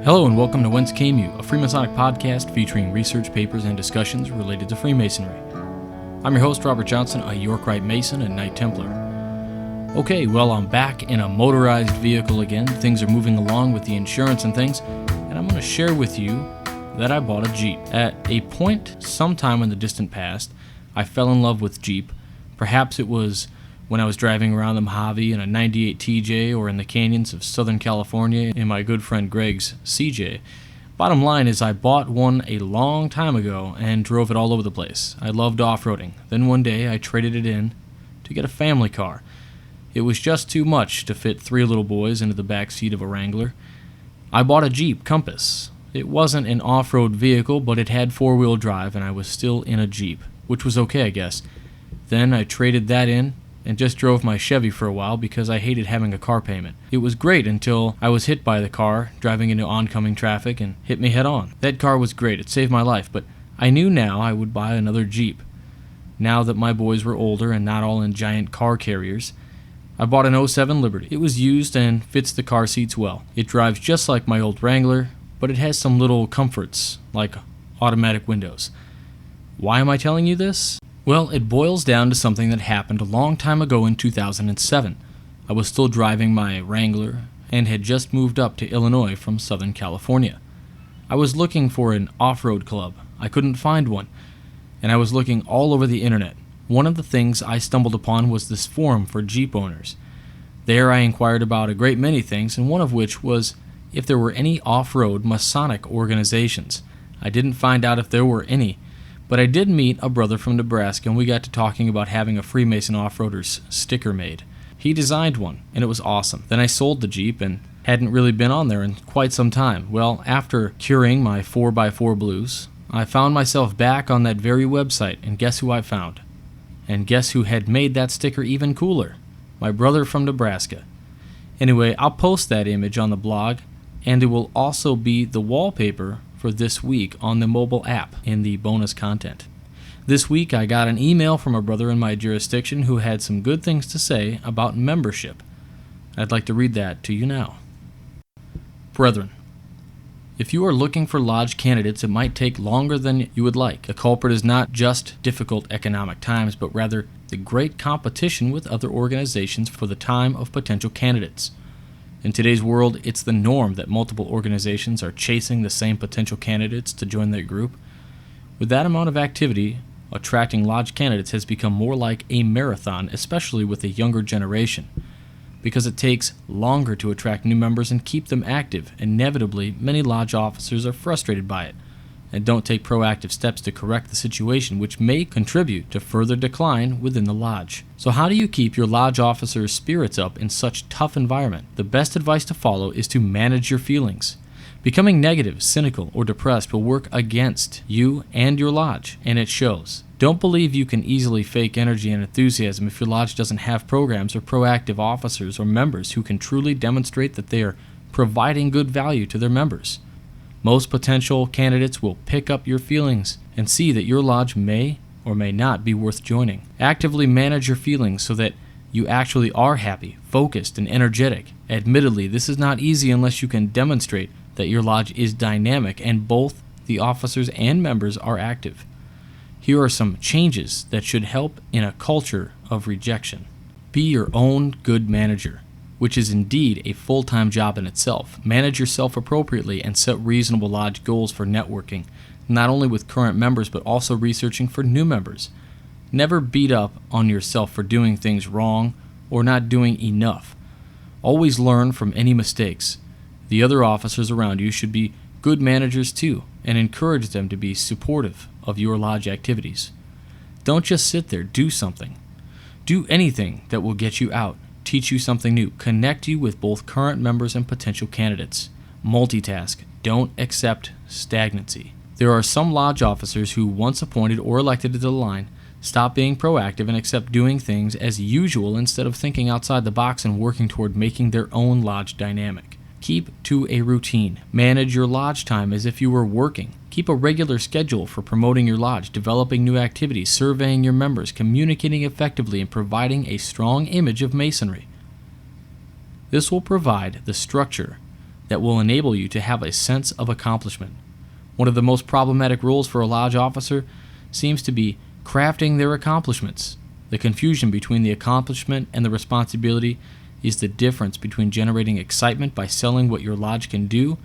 Hello and welcome to Whence, a Freemasonic podcast featuring research papers and discussions related to Freemasonry. I'm your host, Robert Johnson, a Yorkite Mason and Knight Templar. Okay, well, I'm back in a motorized vehicle again. Things are moving along with the insurance and things, and I'm going to share with you that I bought a Jeep. At a point sometime in the distant past, I fell in love with Jeep. Perhaps it was when I was driving around the Mojave in a 98 TJ or in the canyons of Southern California in my good friend Greg's CJ. Bottom line is I bought one a long time ago and drove it all over the place. I loved off-roading. Then one day I traded it in to get a family car. It was just too much to fit 3 little boys into the back seat of a Wrangler. I bought a Jeep Compass. It wasn't an off-road vehicle, but it had 4-wheel drive and I was still in a Jeep, which was okay, I guess. Then I traded that in and just drove my Chevy for a while because I hated having a car payment. It was great until I was hit by the car driving into oncoming traffic and hit me head on. That car was great, it saved my life, but I knew now I would buy another Jeep. Now that my boys were older and not all in giant car carriers, I bought an '07 Liberty. It was used and fits the car seats well. It drives just like my old Wrangler, but it has some little comforts like automatic windows. Why am I telling you this? Well, it boils down to something that happened a long time ago in 2007. I was still driving my Wrangler and had just moved up to Illinois from Southern California. I was looking for an off-road club. I couldn't find one, and I was looking all over the internet. One of the things I stumbled upon was this forum for Jeep owners. There I inquired about a great many things, and one of which was if there were any off-road Masonic organizations. I didn't find out if there were any, but I did meet a brother from Nebraska, and we got to talking about having a Freemason off-roader's sticker made. He designed one, and it was awesome. Then I sold the Jeep and hadn't really been on there in quite some time. Well, after curing my 4x4 blues, I found myself back on that very website, and guess who I found? And guess who had made that sticker even cooler? My brother from Nebraska. Anyway, I'll post that image on the blog, and it will also be the wallpaper for this week on the mobile app in the bonus content. This week I got an email from a brother in my jurisdiction who had some good things to say about membership. I'd like to read that to you now. Brethren, if you are looking for lodge candidates, it might take longer than you would like. The culprit is not just difficult economic times, but rather the great competition with other organizations for the time of potential candidates. In today's world, it's the norm that multiple organizations are chasing the same potential candidates to join their group. With that amount of activity, attracting lodge candidates has become more like a marathon, especially with the younger generation. Because it takes longer to attract new members and keep them active, inevitably, many lodge officers are frustrated by it and don't take proactive steps to correct the situation, which may contribute to further decline within the lodge. So how do you keep your lodge officers' spirits up in such tough environment? The best advice to follow is to manage your feelings. Becoming negative, cynical, or depressed will work against you and your lodge, and it shows. Don't believe you can easily fake energy and enthusiasm if your lodge doesn't have programs or proactive officers or members who can truly demonstrate that they are providing good value to their members. Most potential candidates will pick up your feelings and see that your lodge may or may not be worth joining. Actively manage your feelings so that you actually are happy, focused, and energetic. Admittedly, this is not easy unless you can demonstrate that your lodge is dynamic and both the officers and members are active. Here are some changes that should help in a culture of rejection. Be your own good manager, which is indeed a full-time job in itself. Manage yourself appropriately and set reasonable lodge goals for networking, not only with current members but also researching for new members. Never beat up on yourself for doing things wrong or not doing enough. Always learn from any mistakes. The other officers around you should be good managers too and encourage them to be supportive of your lodge activities. Don't just sit there, do something. Do anything that will get you out, teach you something new, connect you with both current members and potential candidates. Multitask. Don't accept stagnancy. There are some lodge officers who, once appointed or elected to the line, stop being proactive and accept doing things as usual instead of thinking outside the box and working toward making their own lodge dynamic. Keep to a routine. Manage your lodge time as if you were working. Keep a regular schedule for promoting your lodge, developing new activities, surveying your members, communicating effectively, and providing a strong image of Masonry. This will provide the structure that will enable you to have a sense of accomplishment. One of the most problematic roles for a lodge officer seems to be crafting their accomplishments. The confusion between the accomplishment and the responsibility is the difference between generating excitement by selling what your lodge can do,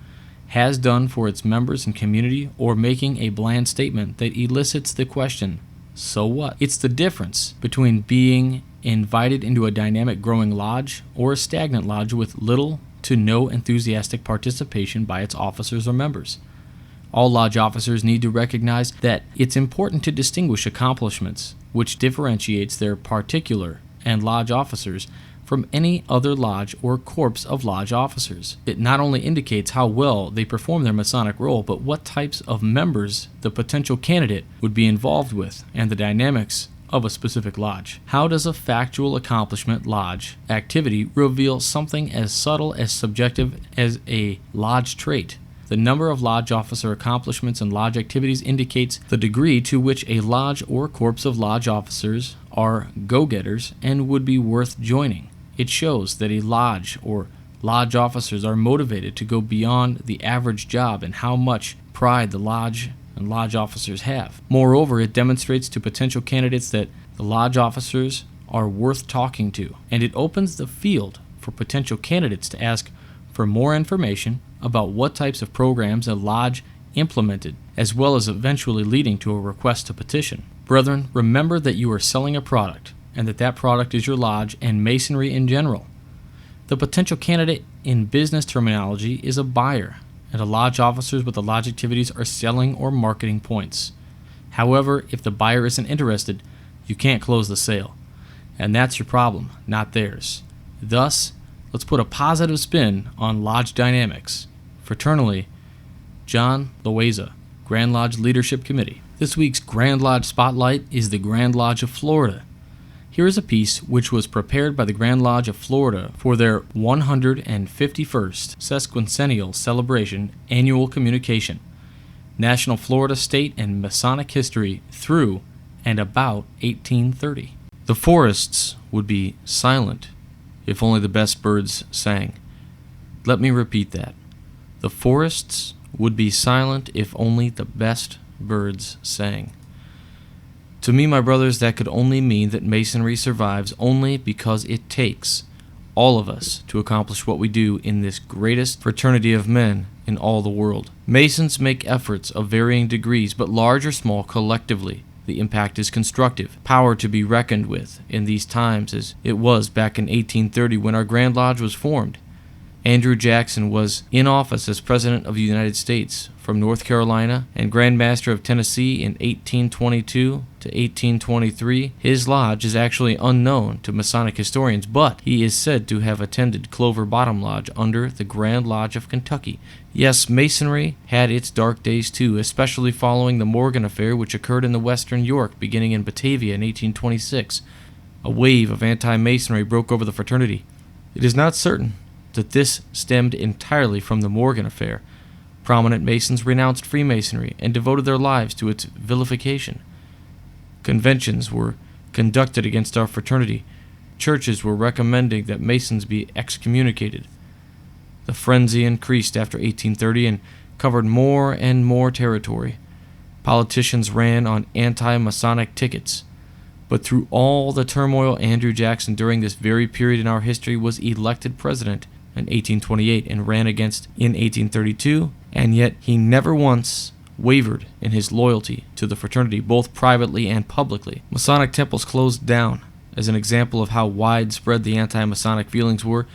has done for its members and community, or making a bland statement that elicits the question, so what? It's the difference between being invited into a dynamic growing lodge or a stagnant lodge with little to no enthusiastic participation by its officers or members. All lodge officers need to recognize that it's important to distinguish accomplishments, which differentiates their particular and lodge officers from any other lodge or corps of lodge officers. It not only indicates how well they perform their Masonic role, but what types of members the potential candidate would be involved with and the dynamics of a specific lodge. How does a factual accomplishment lodge activity reveal something as subtle as subjective as a lodge trait? The number of lodge officer accomplishments and lodge activities indicates the degree to which a lodge or corps of lodge officers are go-getters and would be worth joining. It shows that a lodge or lodge officers are motivated to go beyond the average job and how much pride the lodge and lodge officers have. Moreover, it demonstrates to potential candidates that the lodge officers are worth talking to, and it opens the field for potential candidates to ask for more information about what types of programs a lodge implemented, as well as eventually leading to a request to petition. Brethren, remember that you are selling a product, and that product is your lodge and Masonry in general. The potential candidate in business terminology is a buyer, and the lodge officers with the lodge activities are selling or marketing points. However, if the buyer isn't interested, you can't close the sale, and that's your problem, not theirs. Thus, let's put a positive spin on lodge dynamics. Fraternally, John Loaiza, Grand Lodge Leadership Committee. This week's Grand Lodge Spotlight is the Grand Lodge of Florida. Here is a piece which was prepared by the Grand Lodge of Florida for their 151st sesquicentennial celebration annual communication, National Florida State and Masonic History through and about 1830. The forests would be silent if only the best birds sang. Let me repeat that. The forests would be silent if only the best birds sang. To me, my brothers, that could only mean that Masonry survives only because it takes all of us to accomplish what we do in this greatest fraternity of men in all the world. Masons make efforts of varying degrees, but large or small collectively, the impact is constructive, power to be reckoned with in these times as it was back in 1830 when our Grand Lodge was formed. Andrew Jackson was in office as President of the United States from North Carolina and Grand Master of Tennessee in 1822 to 1823. His lodge is actually unknown to Masonic historians, but he is said to have attended Clover Bottom Lodge under the Grand Lodge of Kentucky. Yes, Masonry had its dark days too, especially following the Morgan Affair, which occurred in the Western York beginning in Batavia in 1826. A wave of anti-Masonry broke over the fraternity. It is not certain that this stemmed entirely from the Morgan Affair. Prominent Masons renounced Freemasonry and devoted their lives to its vilification. Conventions were conducted against our fraternity. Churches were recommending that Masons be excommunicated. The frenzy increased after 1830 and covered more and more territory. Politicians ran on anti-Masonic tickets. But through all the turmoil, Andrew Jackson during this very period in our history was elected president in 1828 and ran against in 1832, and yet he never once wavered in his loyalty to the fraternity, both privately and publicly. Masonic temples closed down. As an example of how widespread the anti-Masonic feelings were,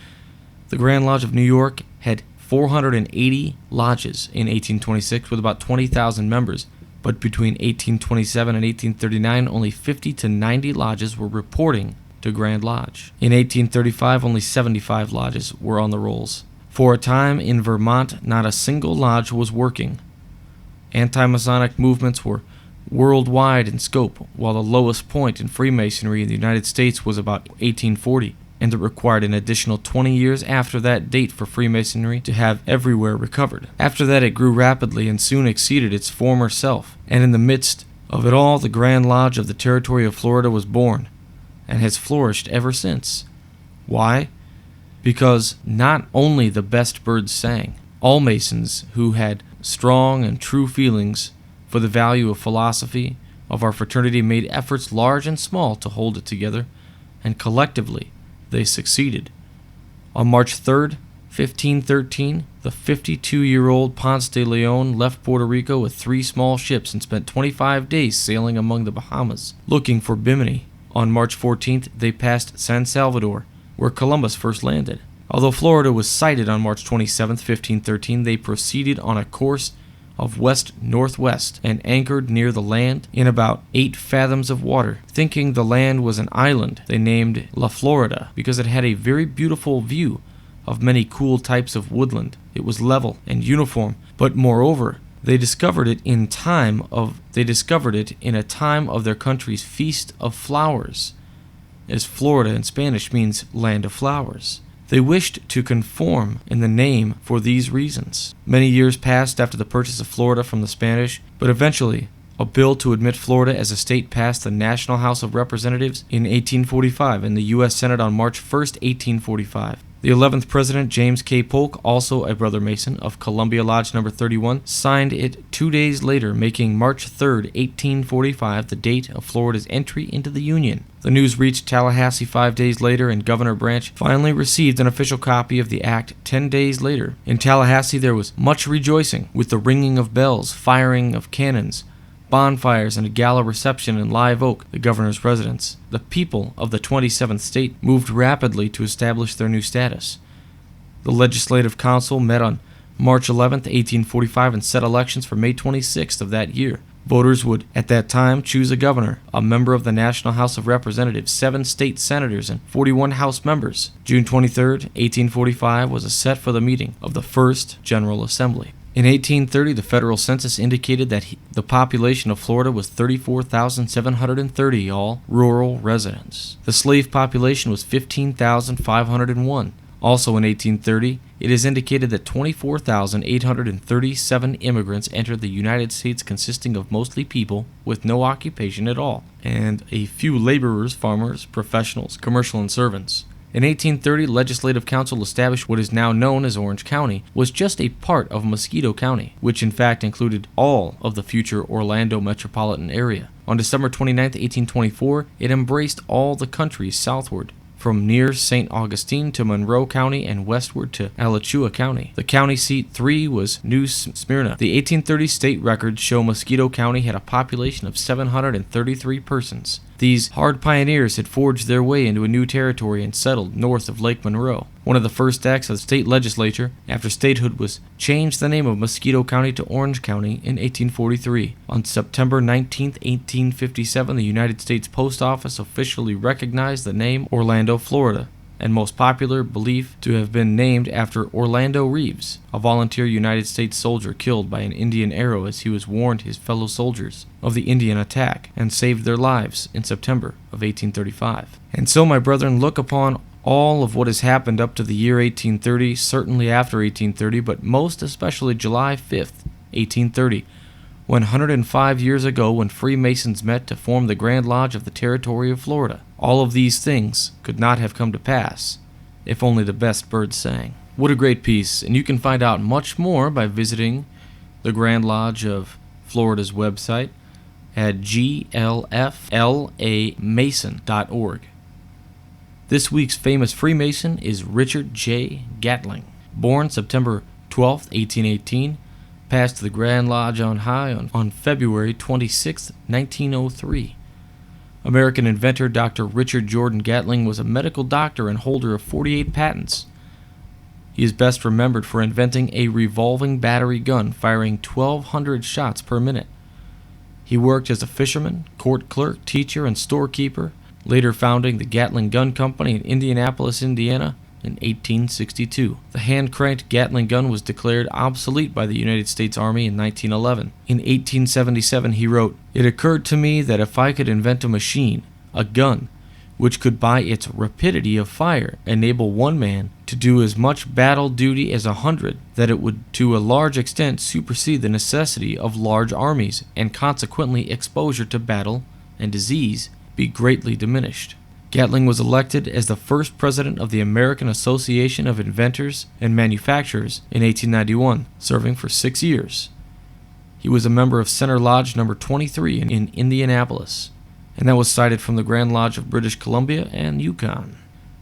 the Grand Lodge of New York had 480 lodges in 1826 with about 20,000 members, but between 1827 and 1839, only 50 to 90 lodges were reporting to Grand Lodge. In 1835, only 75 lodges were on the rolls. For a time in Vermont, not a single lodge was working. Anti-Masonic movements were worldwide in scope, while the lowest point in Freemasonry in the United States was about 1840, and it required an additional 20 years after that date for Freemasonry to have everywhere recovered. After that, it grew rapidly and soon exceeded its former self, and in the midst of it all, the Grand Lodge of the Territory of Florida was born, and has flourished ever since. Why? because not only the best birds sang, all Masons who had strong and true feelings for the value of philosophy of our fraternity made efforts large and small to hold it together, and collectively they succeeded. On March 3rd, 1513, the 52-year-old Ponce de Leon left Puerto Rico with 3 small ships and spent 25 days sailing among the Bahamas, looking for Bimini. On March 14th, they passed San Salvador, where Columbus first landed. Although Florida was sighted on March 27, 1513, they proceeded on a course of west-northwest and anchored near the land in about 8 fathoms of water. Thinking the land was an island, they named La Florida because it had a very beautiful view of many cool types of woodland. It was level and uniform, but moreover, they discovered it in a time of their country's feast of flowers, as Florida in Spanish means land of flowers. They wished to conform in the name for these reasons. Many years passed after the purchase of Florida from the Spanish, but eventually a bill to admit Florida as a state passed the National House of Representatives in 1845 and the U.S. Senate on March 1, 1845. The 11th President, James K. Polk, also a brother Mason of Columbia Lodge No. 31, signed it 2 days later, making March 3, 1845 the date of Florida's entry into the Union. The news reached Tallahassee 5 days later, and Governor Branch finally received an official copy of the act 10 days later. In Tallahassee there was much rejoicing, with the ringing of bells, firing of cannons, bonfires, and a gala reception in Live Oak, the governor's residence. The people of the 27th state moved rapidly to establish their new status. The Legislative Council met on March 11, 1845 and set elections for May 26th of that year. Voters would, at that time, choose a governor, a member of the National House of Representatives, 7 state senators, and 41 House members. June 23, 1845 was set for the meeting of the First General Assembly. In 1830, the federal census indicated that the population of Florida was 34,730, all rural residents. The slave population was 15,501. Also in 1830, it is indicated that 24,837 immigrants entered the United States, consisting of mostly people with no occupation at all, and a few laborers, farmers, professionals, commercial, and servants. In 1830, the Legislative Council established what is now known as Orange County, was just a part of Mosquito County, which in fact included all of the future Orlando metropolitan area. On December 29, 1824, it embraced all the country southward, from near St. Augustine to Monroe County and westward to Alachua County. The county seat 3 was New Smyrna. The 1830 state records show Mosquito County had a population of 733 persons. These hard pioneers had forged their way into a new territory and settled north of Lake Monroe. One of the first acts of the state legislature after statehood was change the name of Mosquito County to Orange County in 1843. On September 19, 1857, the United States Post Office officially recognized the name Orlando, Florida, and most popular belief to have been named after Orlando Reeves, a volunteer United States soldier killed by an Indian arrow as he was warned his fellow soldiers of the Indian attack and saved their lives in September of 1835. And so, my brethren, look upon all of what has happened up to the year 1830, certainly after 1830, but most especially July 5th, 1830, 105 years ago when Freemasons met to form the Grand Lodge of the Territory of Florida. All of these things could not have come to pass if only the best birds sang. What a great piece, and you can find out much more by visiting the Grand Lodge of Florida's website at glflamason.org. This week's famous Freemason is Richard J. Gatling. Born September 12, 1818, passed to the Grand Lodge on high on February 26, 1903. American inventor Dr. Richard Jordan Gatling was a medical doctor and holder of 48 patents. He is best remembered for inventing a revolving battery gun firing 1,200 shots per minute. He worked as a fisherman, court clerk, teacher, and storekeeper, later founding the Gatling Gun Company in Indianapolis, Indiana, in 1862. The hand-cranked Gatling gun was declared obsolete by the United States Army in 1911. In 1877 he wrote, "It occurred to me that if I could invent a machine, a gun, which could by its rapidity of fire enable one man to do as much battle duty as 100, that it would to a large extent supersede the necessity of large armies, and consequently exposure to battle and disease be greatly diminished." Gatling was elected as the first president of the American Association of Inventors and Manufacturers in 1891, serving for 6 years. He was a member of Center Lodge number 23 in Indianapolis, and that was cited from the Grand Lodge of British Columbia and Yukon.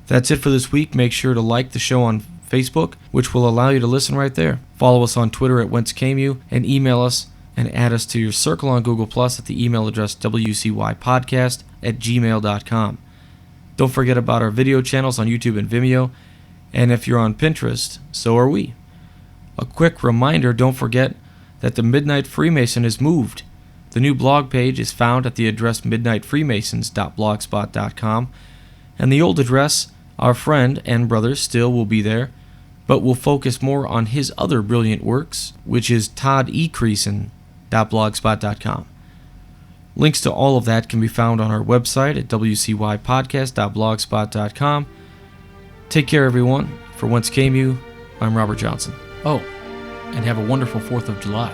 That's it for this week. Make sure to like the show on Facebook, which will allow you to listen right there. Follow us on Twitter at Whence, and email us and add us to your circle on Google Plus at the email address wcypodcast@gmail.com. Don't forget about our video channels on YouTube and Vimeo, and if you're on Pinterest, so are we. A quick reminder, don't forget that the Midnight Freemason is moved. The new blog page is found at the address midnightfreemasons.blogspot.com, and the old address, our friend and brother still will be there, but we'll focus more on his other brilliant works, which is toddecreason.blogspot.com. Links to all of that can be found on our website at wcypodcast.blogspot.com. Take care, everyone. For Whence, I'm Robert Johnson. Oh, and have a wonderful 4th of July.